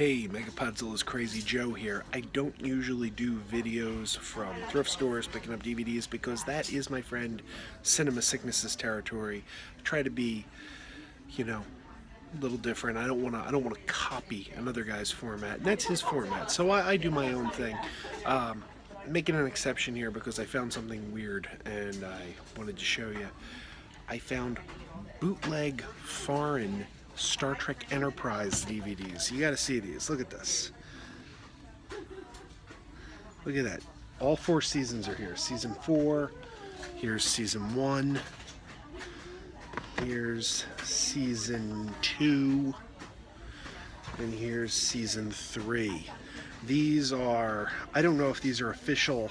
Hey, MegaPodZilla's Crazy Joe here. I don't usually do videos from thrift stores picking up DVDs because that is, my friend, Cinema Sickness's territory. I try to be, a little different. I don't want to copy another guy's format. And that's his format. So I do my own thing. Making an exception here because I found something weird and I wanted to show you. I found bootleg foreign Star Trek Enterprise DVDs. You got to see these. Look at this. Look at that. All 4 seasons are here. Season 4. Here's season 1. Here's season 2. And here's season 3. These are, I don't know if these are official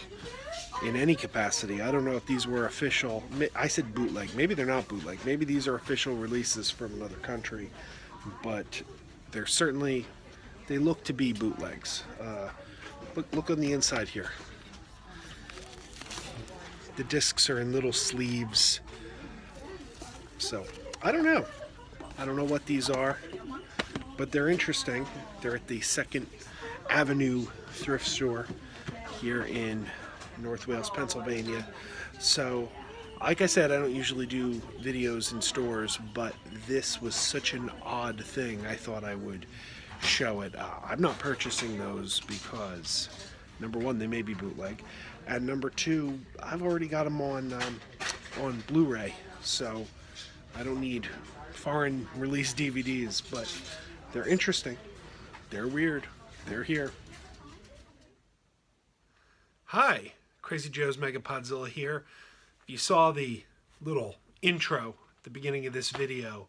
in any capacity. I don't know if these were official. I said bootleg. Maybe they're not bootleg. Maybe these are official releases from another country. But they're certainly, they look to be bootlegs. Look on the inside here. The discs are in little sleeves. So, I don't know. I don't know what these are, but they're interesting. They're at the Second Avenue Thrift Store here in North Wales, Pennsylvania. So, like I said, I don't usually do videos in stores, but this was such an odd thing, I thought I would show it. I'm not purchasing those because, number one, they may be bootleg, and number two, I've already got them on Blu-ray, so I don't need foreign release DVDs, but they're interesting. They're weird. They're here. Hi, Crazy Joe's MegaPodzilla here. If you saw the little intro at the beginning of this video,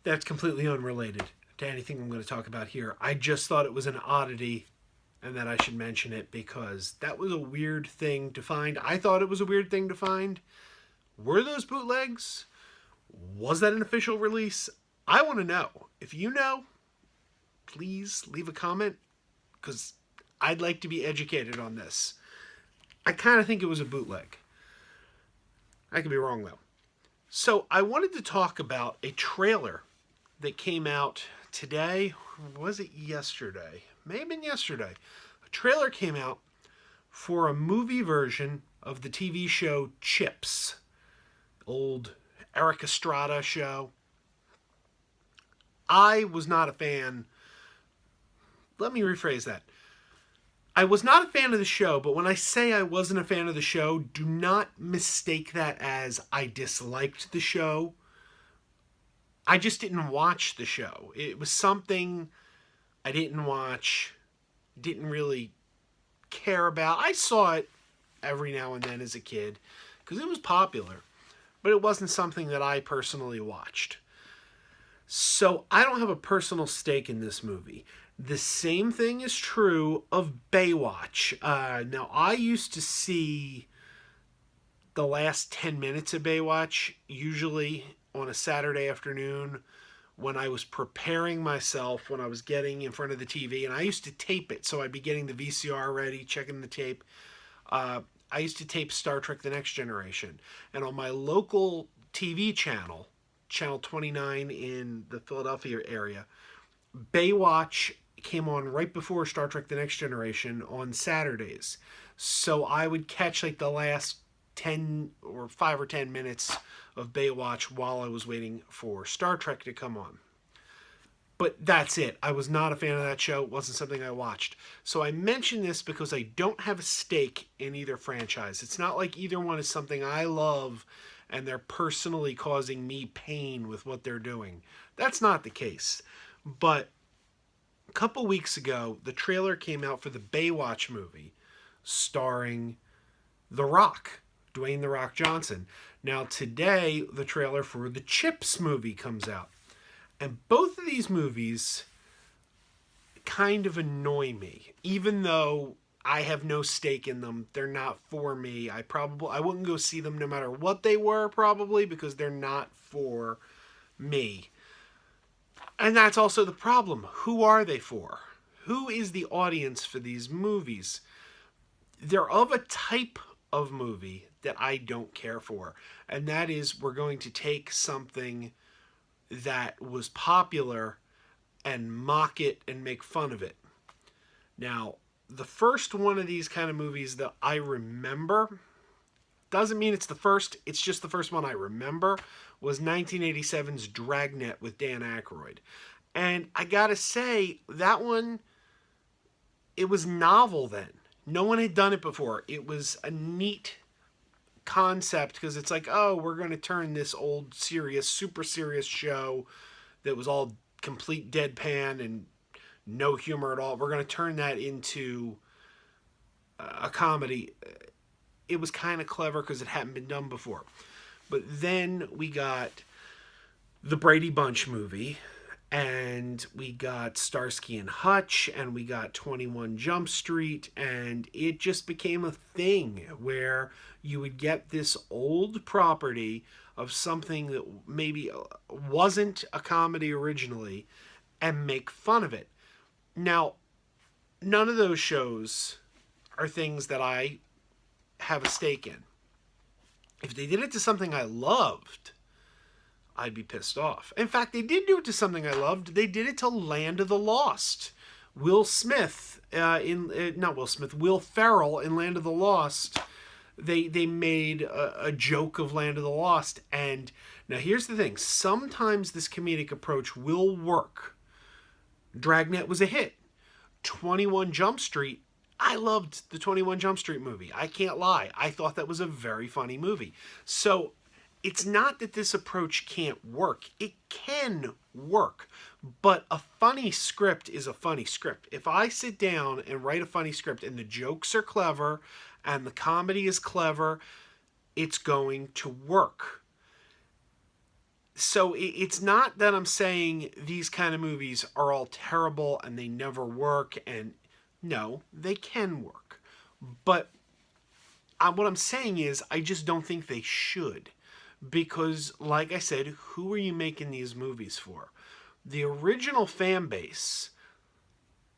that's completely unrelated to anything I'm going to talk about here. I just thought it was an oddity and that I should mention it because that was a weird thing to find. I thought it was a weird thing to find. Were those bootlegs? Was that an official release? I want to know. If you know, please leave a comment because I'd like to be educated on this. I kind of think it was a bootleg. I could be wrong though. So I wanted to talk about a trailer that came out today. Was it yesterday? May have been yesterday. A trailer came out for a movie version of the TV show Chips. Old Eric Estrada show. I was not a fan. Let me rephrase that. I was not a fan of the show, but when I say I wasn't a fan of the show, do not mistake that as I disliked the show. I just didn't watch the show. It was something I didn't watch, didn't really care about. I saw it every now and then as a kid because it was popular, but it wasn't something that I personally watched. So I don't have a personal stake in this movie. The same thing is true of Baywatch. Now, I used to see the last 10 minutes of Baywatch, usually on a Saturday afternoon when I was preparing myself, when I was getting in front of the TV, and I used to tape it. So I'd be getting the VCR ready, checking the tape. I used to tape Star Trek The Next Generation. And on my local TV channel, Channel 29 in the Philadelphia area, Baywatch came on right before Star Trek The Next Generation on Saturdays. So I would catch like the last 10 or 5 or 10 minutes of Baywatch while I was waiting for Star Trek to come on. But that's it. I was not a fan of that show. It wasn't something I watched. So I mention this because I don't have a stake in either franchise. It's not like either one is something I love and they're personally causing me pain with what they're doing. That's not the case. But a couple weeks ago, the trailer came out for the Baywatch movie starring The Rock, Dwayne The Rock Johnson. Now today, the trailer for the Chips movie comes out. And both of these movies kind of annoy me. Even though I have no stake in them, they're not for me. I wouldn't go see them no matter what they were, probably, because they're not for me. And that's also the problem. Who are they for? Who is the audience for these movies? They're of a type of movie that I don't care for. And that is, we're going to take something that was popular and mock it and make fun of it. Now, the first one of these kind of movies that I remember, doesn't mean it's the first, it's just the first one I remember, was 1987's Dragnet with Dan Aykroyd. And I gotta say, that one, it was novel then. No one had done it before. It was a neat concept because it's like, oh, we're going to turn this old serious, super serious show that was all complete deadpan and no humor at all. We're going to turn that into a comedy. It was kind of clever because it hadn't been done before. But then we got the Brady Bunch movie, and we got Starsky and Hutch, and we got 21 Jump Street, and it just became a thing where you would get this old property of something that maybe wasn't a comedy originally and make fun of it. Now, none of those shows are things that I have a stake in. If they did it to something I loved, I'd be pissed off. In fact, they did do it to something I loved. They did it to Land of the Lost. Will Ferrell in Land of the Lost. They made a joke of Land of the Lost. And now here's the thing. Sometimes this comedic approach will work. Dragnet was a hit. 21 Jump Street, I loved the 21 Jump Street movie. I can't lie. I thought that was a very funny movie. So it's not that this approach can't work. It can work. But a funny script is a funny script. If I sit down and write a funny script and the jokes are clever and the comedy is clever, it's going to work. So it's not that I'm saying these kind of movies are all terrible and they never work. And no, they can work. But what I'm saying is I just don't think they should. Because, like I said, who are you making these movies for? The original fan base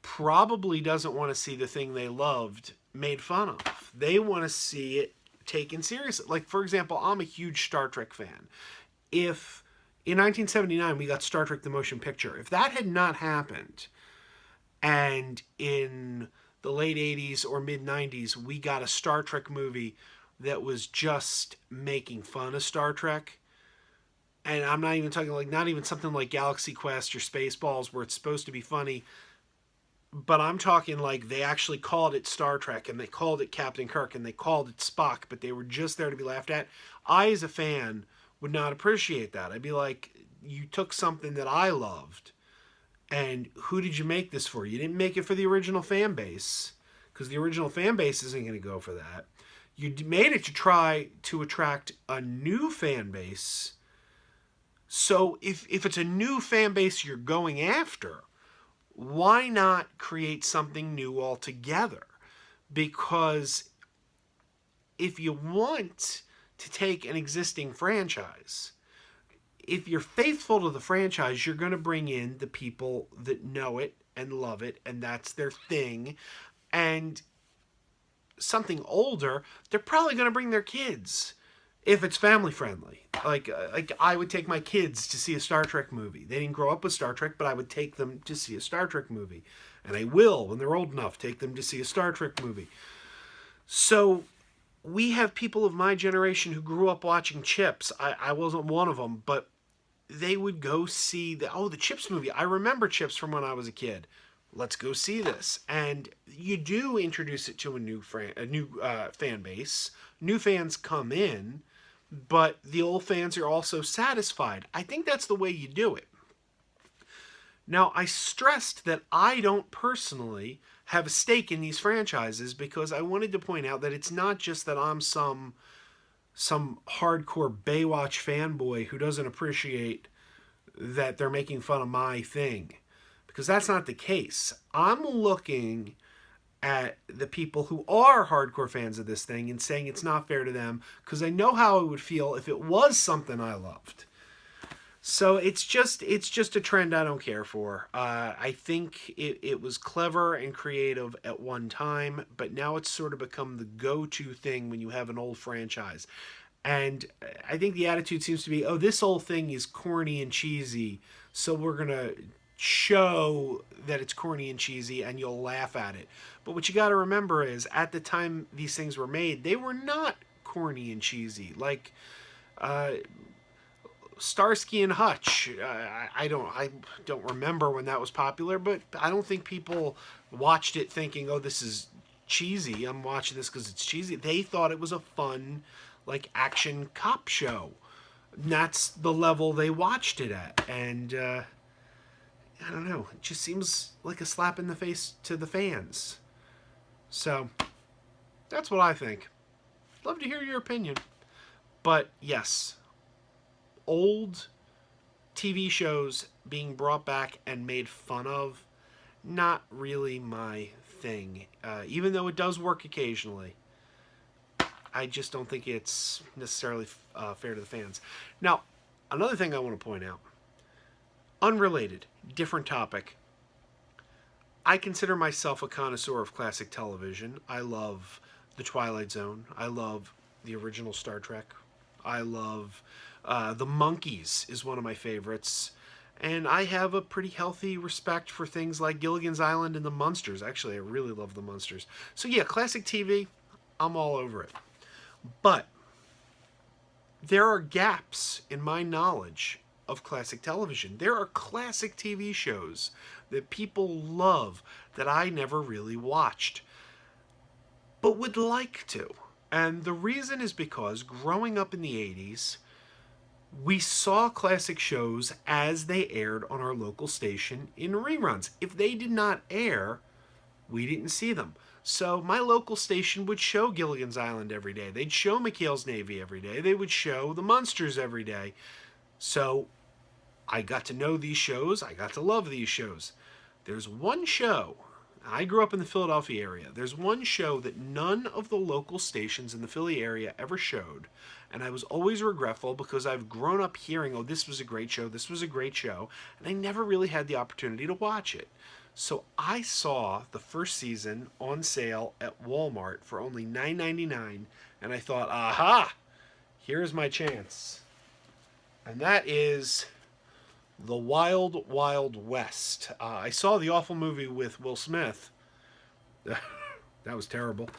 probably doesn't want to see the thing they loved made fun of. They want to see it taken seriously. Like, for example, I'm a huge Star Trek fan. If in 1979 we got Star Trek the Motion Picture, if that had not happened, and in the late 80s or mid 90s we got a Star Trek movie that was just making fun of Star Trek, and I'm not even talking like, not even something like Galaxy Quest or Spaceballs where it's supposed to be funny, but I'm talking like they actually called it Star Trek and they called it Captain Kirk and they called it Spock, but they were just there to be laughed at. I, as a fan, would not appreciate that. I'd be like, you took something that I loved, and who did you make this for? You didn't make it for the original fan base, because the original fan base isn't going to go for that. You made it to try to attract a new fan base. So if it's a new fan base you're going after, why not create something new altogether? Because if you want to take an existing franchise, if you're faithful to the franchise, you're going to bring in the people that know it and love it, and that's their thing. And something older, they're probably going to bring their kids if it's family friendly. Like I would take my kids to see a Star Trek movie. They didn't grow up with Star Trek, but I would take them to see a Star Trek movie. And I will, when they're old enough, take them to see a Star Trek movie. So we have people of my generation who grew up watching Chips. I wasn't one of them, but they would go see the Chips movie. I remember Chips from when I was a kid. Let's go see this. And you do introduce it to a new fan base. New fans come in, but the old fans are also satisfied. I think that's the way you do it. Now, I stressed that I don't personally have a stake in these franchises because I wanted to point out that it's not just that I'm some hardcore Baywatch fanboy who doesn't appreciate that they're making fun of my thing. Because that's not the case. I'm looking at the people who are hardcore fans of this thing and saying it's not fair to them because I know how I would feel if it was something I loved. So it's just a trend I don't care for. I think it was clever and creative at one time, but now it's sort of become the go-to thing when you have an old franchise. And I think the attitude seems to be, oh, this old thing is corny and cheesy, so we're going to show that it's corny and cheesy and you'll laugh at it. But what you got to remember is at the time these things were made, they were not corny and cheesy. Like uh, Starsky and Hutch. I don't remember when that was popular, but I don't think people watched it thinking, "Oh, this is cheesy. I'm watching this because it's cheesy." They thought it was a fun, like action cop show. And that's the level they watched it at, and I don't know. It just seems like a slap in the face to the fans. So that's what I think. Love to hear your opinion. But yes, old TV shows being brought back and made fun of, not really my thing. Even though it does work occasionally, I just don't think it's necessarily fair to the fans. Now, another thing I want to point out, unrelated, different topic. I consider myself a connoisseur of classic television. I love The Twilight Zone. I love the original Star Trek. I love The Monkees is one of my favorites. And I have a pretty healthy respect for things like Gilligan's Island and The Munsters. Actually, I really love The Munsters. So yeah, classic TV, I'm all over it. But there are gaps in my knowledge of classic television. There are classic TV shows that people love that I never really watched, but would like to. And the reason is because growing up in the 80s, we saw classic shows as they aired on our local station in reruns. If they did not air, we didn't see them. So my local station would show Gilligan's Island every day. They'd show McHale's Navy every day. They would show The Munsters every day. So I got to know these shows. I got to love these shows. There's one show. I grew up in the Philadelphia area. There's one show that none of the local stations in the Philly area ever showed. And I was always regretful because I've grown up hearing, oh, this was a great show, this was a great show. And I never really had the opportunity to watch it. So I saw the first season on sale at Walmart for only $9.99. And I thought, aha, here's my chance. And that is The Wild Wild West. I saw the awful movie with Will Smith. That was terrible.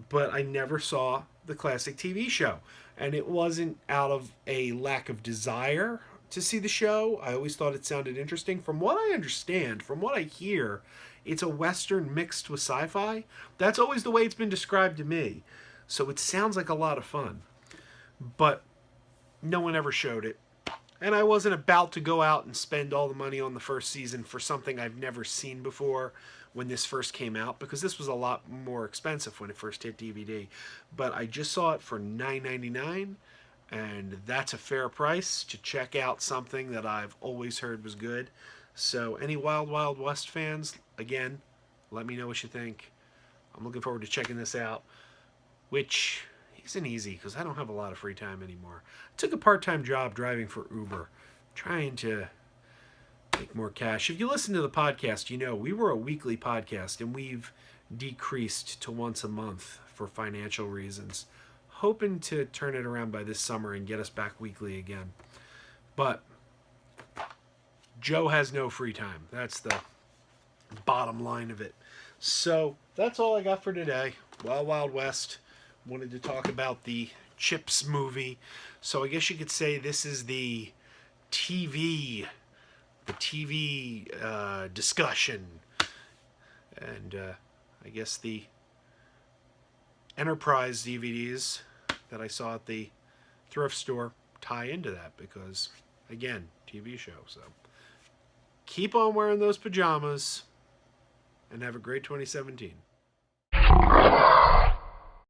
But I never saw the classic TV show. And it wasn't out of a lack of desire to see the show. I always thought it sounded interesting. From what I understand, from what I hear, it's a Western mixed with sci-fi. That's always the way it's been described to me. So it sounds like a lot of fun. But no one ever showed it. And I wasn't about to go out and spend all the money on the first season for something I've never seen before when this first came out, because this was a lot more expensive when it first hit DVD. But I just saw it for $9.99, and that's a fair price to check out something that I've always heard was good. So any Wild Wild West fans, again, let me know what you think. I'm looking forward to checking this out, which isn't easy because I don't have a lot of free time anymore. I took a part-time job driving for Uber, trying to make more cash. If you listen to the podcast, you know we were a weekly podcast and we've decreased to once a month for financial reasons. Hoping to turn it around by this summer and get us back weekly again. But Joe has no free time. That's the bottom line of it. So that's all I got for today. Wild Wild West. Wanted to talk about the Chips movie. So I guess you could say this is the TV discussion. And I guess the Enterprise DVDs that I saw at the thrift store tie into that because, again, TV show. So keep on wearing those pajamas and have a great 2017.